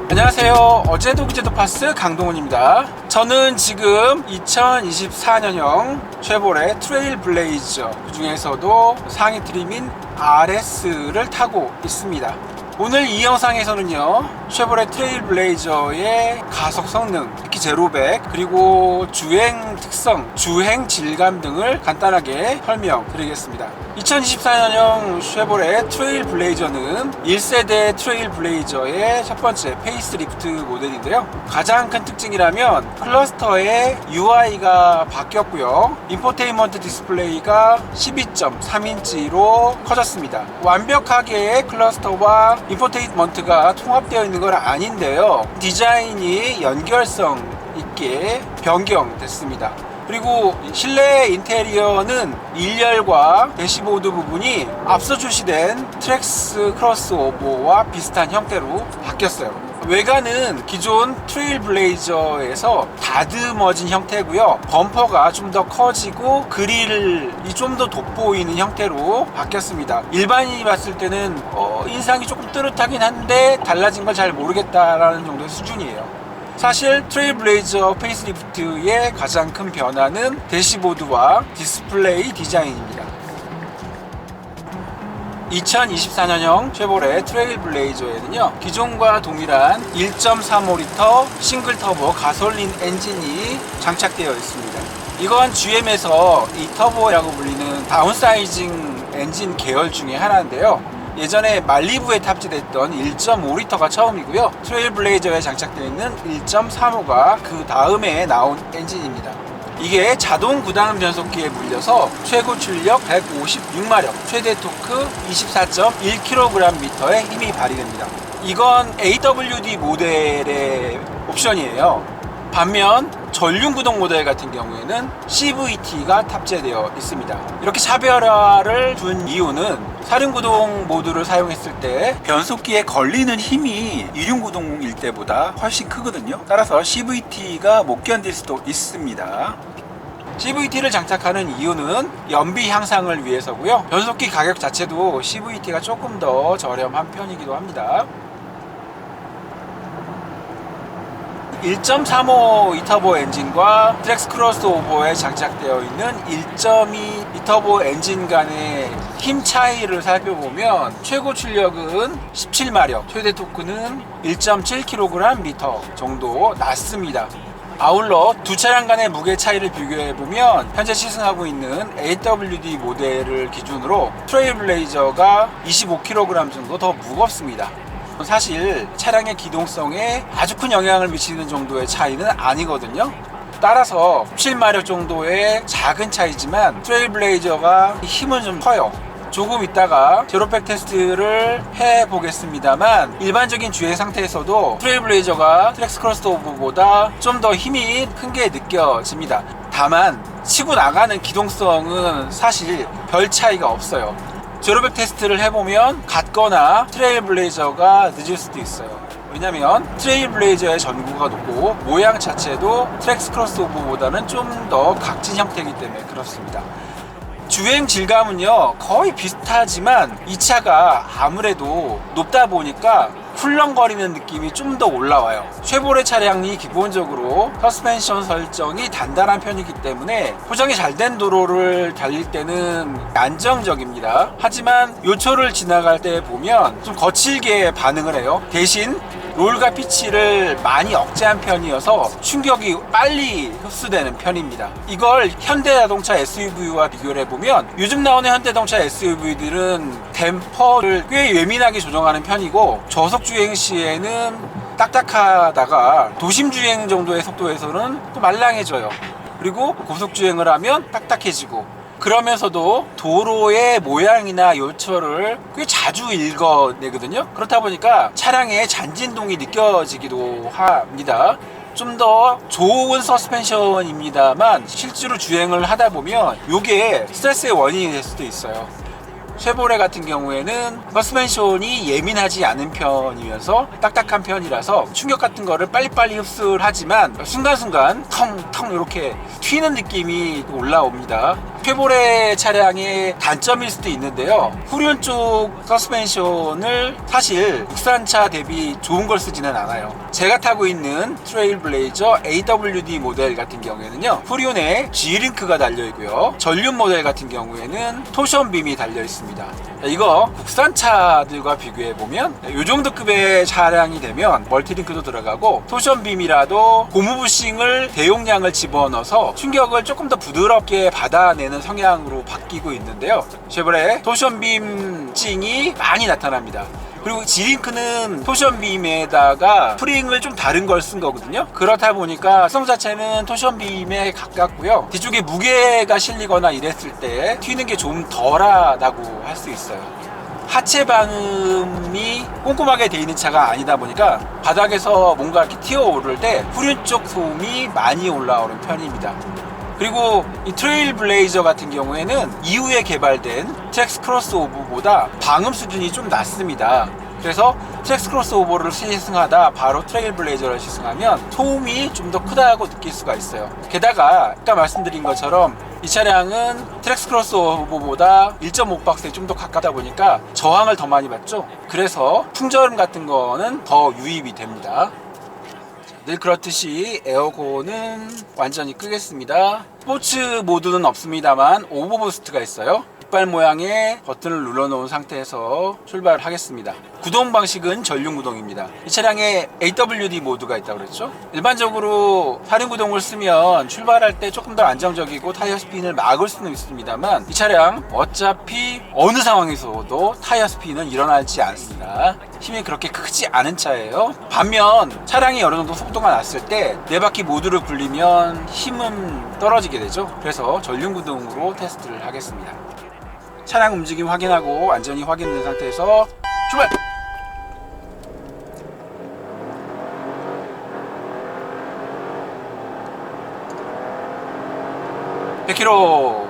안녕하세요. 어제도 그제도 파스 강동훈입니다. 저는 지금 2024년형 쉐보레 트레일 블레이저, 그 중에서도 상위 트림인 RS를 타고 있습니다. 오늘 이 영상에서는요, 쉐보레 트레일 블레이저의 가속 성능, 특히 제로백, 그리고 주행 특성, 주행 질감 등을 간단하게 설명드리겠습니다. 2024년형 쉐보레 트레일 블레이저는 1세대 트레일 블레이저의 첫 번째 페이스리프트 모델인데요. 가장 큰 특징이라면 클러스터의 UI가 바뀌었고요. 인포테인먼트 디스플레이가 12.3인치로 커졌습니다. 완벽하게 클러스터와 인포테인먼트가 통합되어 있는 건 아닌데요, 디자인이 연결성 있게 변경됐습니다. 그리고 실내 인테리어는 일렬과 대시보드 부분이 앞서 출시된 트랙스 크로스오버와 비슷한 형태로 바뀌었어요. 외관은 기존 트레일 블레이저에서 다듬어진 형태고요. 범퍼가 좀 더 커지고 그릴이 좀 더 돋보이는 형태로 바뀌었습니다. 일반인이 봤을 때는 인상이 조금 뜨뜻하긴 한데 달라진 걸 잘 모르겠다라는 정도의 수준이에요. 사실 트레일 블레이저 페이스리프트의 가장 큰 변화는 대시보드와 디스플레이 디자인입니다. 2024년형 쉐보레 트레일 블레이저에는요, 기존과 동일한 1.35L 싱글 터보 가솔린 엔진이 장착되어 있습니다. 이건 GM에서 이 터보라고 불리는 다운사이징 엔진 계열 중에 하나인데요, 예전에 말리부에 탑재됐던 1.5L가 처음이고요, 트레일 블레이저에 장착되어 있는 1.35가 그 다음에 나온 엔진입니다. 이게 자동 구단 변속기에 물려서 최고 출력 156마력, 최대 토크 24.1kgm의 힘이 발휘됩니다. 이건 AWD 모델의 옵션이에요. 반면 전륜 구동 모델 같은 경우에는 CVT가 탑재되어 있습니다. 이렇게 차별화를 둔 이유는 사륜 구동 모드를 사용했을 때 변속기에 걸리는 힘이 이륜 구동일 때보다 훨씬 크거든요. 따라서 CVT가 못 견딜 수도 있습니다. CVT를 장착하는 이유는 연비 향상을 위해서고요. 변속기 가격 자체도 CVT가 조금 더 저렴한 편이기도 합니다. 1.35 이터보 엔진과 트랙스 크로스오버에 장착되어 있는 1.2 이터보 엔진 간의 힘 차이를 살펴보면 최고 출력은 17마력, 최대 토크는 1.7kgm 정도 낮습니다. 아울러 두 차량 간의 무게 차이를 비교해보면 현재 시승하고 있는 AWD 모델을 기준으로 트레일 블레이저가 25kg 정도 더 무겁습니다. 사실 차량의 기동성에 아주 큰 영향을 미치는 정도의 차이는 아니거든요. 따라서 17마력 정도의 작은 차이지만 트레일 블레이저가 힘은 좀 커요. 조금 있다가 제로백 테스트를 해보겠습니다만 일반적인 주행 상태에서도 트레일 블레이저가 트랙스 크로스오버보다 좀 더 힘이 큰 게 느껴집니다. 다만 치고 나가는 기동성은 사실 별 차이가 없어요. 제로백 테스트를 해보면 같거나 트레일 블레이저가 늦을 수도 있어요. 왜냐면 트레일 블레이저의 전고가 높고 모양 자체도 트랙스 크로스오버보다는 좀 더 각진 형태이기 때문에 그렇습니다. 주행 질감은요 거의 비슷하지만 이 차가 아무래도 높다 보니까 훌렁거리는 느낌이 좀 더 올라와요. 쉐보레 차량이 기본적으로 서스펜션 설정이 단단한 편이기 때문에 포장이 잘 된 도로를 달릴 때는 안정적입니다. 하지만 요철을 지나갈 때 보면 좀 거칠게 반응을 해요. 대신 롤과 피치를 많이 억제한 편이어서 충격이 빨리 흡수되는 편입니다. 이걸 현대자동차 SUV와 비교를 해보면 요즘 나오는 현대자동차 SUV들은 댐퍼를 꽤 예민하게 조정하는 편이고 저속주행 시에는 딱딱하다가 도심주행 정도의 속도에서는 또 말랑해져요. 그리고 고속주행을 하면 딱딱해지고, 그러면서도 도로의 모양이나 요철을 꽤 자주 읽어내거든요. 그렇다 보니까 차량의 잔진동이 느껴지기도 합니다. 좀 더 좋은 서스펜션입니다만 실제로 주행을 하다 보면 이게 스트레스의 원인이 될 수도 있어요. 쉐보레 같은 경우에는 서스펜션이 예민하지 않은 편이면서 딱딱한 편이라서 충격 같은 거를 빨리빨리 흡수를 하지만 순간순간 텅텅 이렇게 튀는 느낌이 올라옵니다. 쉐보레 차량의 단점일 수도 있는데요. 후륜 쪽 서스펜션을 사실 국산차 대비 좋은 걸 쓰지는 않아요. 제가 타고 있는 트레일블레이저 AWD 모델 같은 경우에는요, 후륜에 G링크가 달려있고요, 전륜 모델 같은 경우에는 토션빔이 달려있습니다. 이거 국산차들과 비교해보면 이 정도 급의 차량이 되면 멀티링크도 들어가고 토션빔이라도 고무부싱을 대용량을 집어넣어서 충격을 조금 더 부드럽게 받아내는 성향으로 바뀌고 있는데요. 쉐보레 토션빔 찡이 많이 나타납니다. 그리고 G링크는 토션빔에다가 프링을 좀 다른 걸 쓴 거거든요. 그렇다 보니까 특성 자체는 토션빔에 가깝고요. 뒤쪽에 무게가 실리거나 이랬을 때 튀는 게 좀 덜하다고 할 수 있어요. 하체 방음이 꼼꼼하게 되어 있는 차가 아니다 보니까 바닥에서 뭔가 이렇게 튀어오를 때 후륜 쪽 소음이 많이 올라오는 편입니다. 그리고 이 트레일블레이저 같은 경우에는 이후에 개발된 트랙스 크로스오버보다 방음 수준이 좀 낮습니다. 그래서 트랙스 크로스오버를 시승하다 바로 트레일블레이저를 시승하면 소음이 좀 더 크다고 느낄 수가 있어요. 게다가 아까 말씀드린 것처럼 이 차량은 트랙스 크로스오버보다 1.5박스에 좀 더 가깝다 보니까 저항을 더 많이 받죠. 그래서 풍절음 같은 거는 더 유입이 됩니다. 늘 그렇듯이 에어컨은 완전히 끄겠습니다. 스포츠 모드는 없습니다만 오버부스트가 있어요. 깃발 모양의 버튼을 눌러놓은 상태에서 출발을 하겠습니다. 구동 방식은 전륜 구동입니다. 이 차량에 AWD 모드가 있다고 그랬죠. 일반적으로 사륜 구동을 쓰면 출발할 때 조금 더 안정적이고 타이어 스핀을 막을 수는 있습니다만 이 차량 어차피 어느 상황에서도 타이어 스핀은 일어나지 않습니다. 힘이 그렇게 크지 않은 차예요. 반면 차량이 어느 정도 속도가 났을 때 네 바퀴 모두를 굴리면 힘은 떨어지게 되죠. 그래서 전륜 구동으로 테스트를 하겠습니다. 차량 움직임 확인하고 완전히 확인된 상태에서 출발! 100km.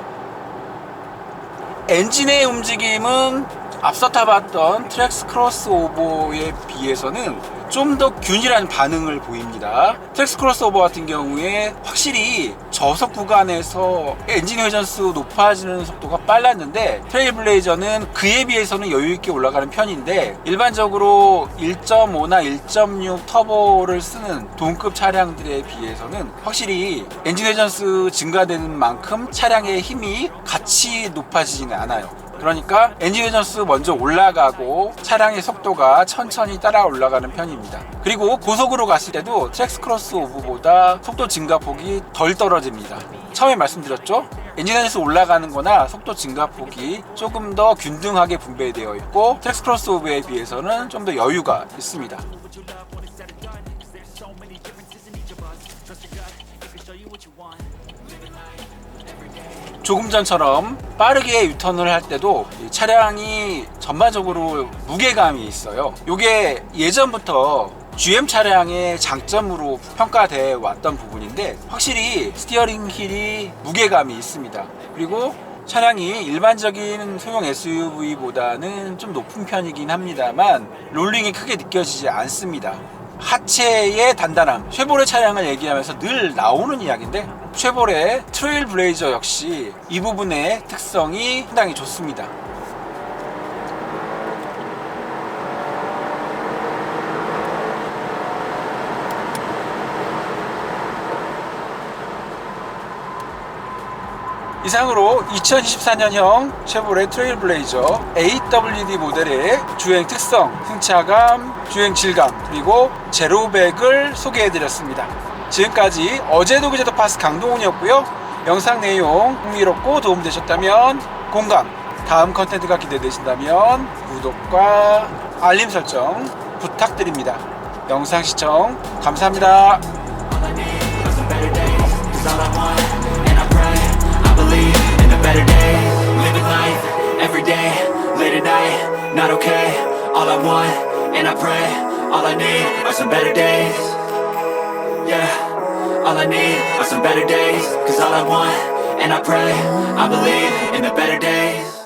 엔진의 움직임은 앞서 타봤던 트랙스 크로스오버에 비해서는 좀 더 균일한 반응을 보입니다. 트랙스 크로스오버 같은 경우에 확실히 저속 구간에서 엔진 회전수 높아지는 속도가 빨랐는데 트레일블레이저는 그에 비해서는 여유있게 올라가는 편인데 일반적으로 1.5나 1.6 터보를 쓰는 동급 차량들에 비해서는 확실히 엔진 회전수 증가되는 만큼 차량의 힘이 같이 높아지지는 않아요. 그러니까 엔진 회전수 먼저 올라가고 차량의 속도가 천천히 따라 올라가는 편입니다. 그리고 고속으로 갔을 때도 트랙스 크로스오버보다 속도 증가폭이 덜 떨어집니다. 처음에 말씀드렸죠? 엔진 회전수 올라가는 거나 속도 증가폭이 조금 더 균등하게 분배되어 있고 트랙스 크로스오버에 비해서는 좀 더 여유가 있습니다. 조금 전처럼 빠르게 유턴을 할 때도 차량이 전반적으로 무게감이 있어요. 이게 예전부터 GM 차량의 장점으로 평가돼 왔던 부분인데 확실히 스티어링 휠이 무게감이 있습니다. 그리고 차량이 일반적인 소형 SUV보다는 좀 높은 편이긴 합니다만 롤링이 크게 느껴지지 않습니다. 하체의 단단함, 쉐보레 차량을 얘기하면서 늘 나오는 이야기인데 쉐보레 트레일블레이저 역시 이 부분의 특성이 상당히 좋습니다. 이상으로 2024년형 쉐보레 트레일블레이저 AWD 모델의 주행 특성, 승차감, 주행 질감, 그리고 제로백을 소개해드렸습니다. 지금까지 어제도 그제도 파스 강동훈이었고요. 영상 내용 흥미롭고 도움되셨다면 공감, 다음 컨텐츠가 기대되신다면 구독과 알림 설정 부탁드립니다. 영상 시청 감사합니다. Better day, living life every day, late at night, not okay. All I want, and I pray, all I need are some better days. Yeah, all I need are some better days. Cause all I want, and I pray, I believe in the better days.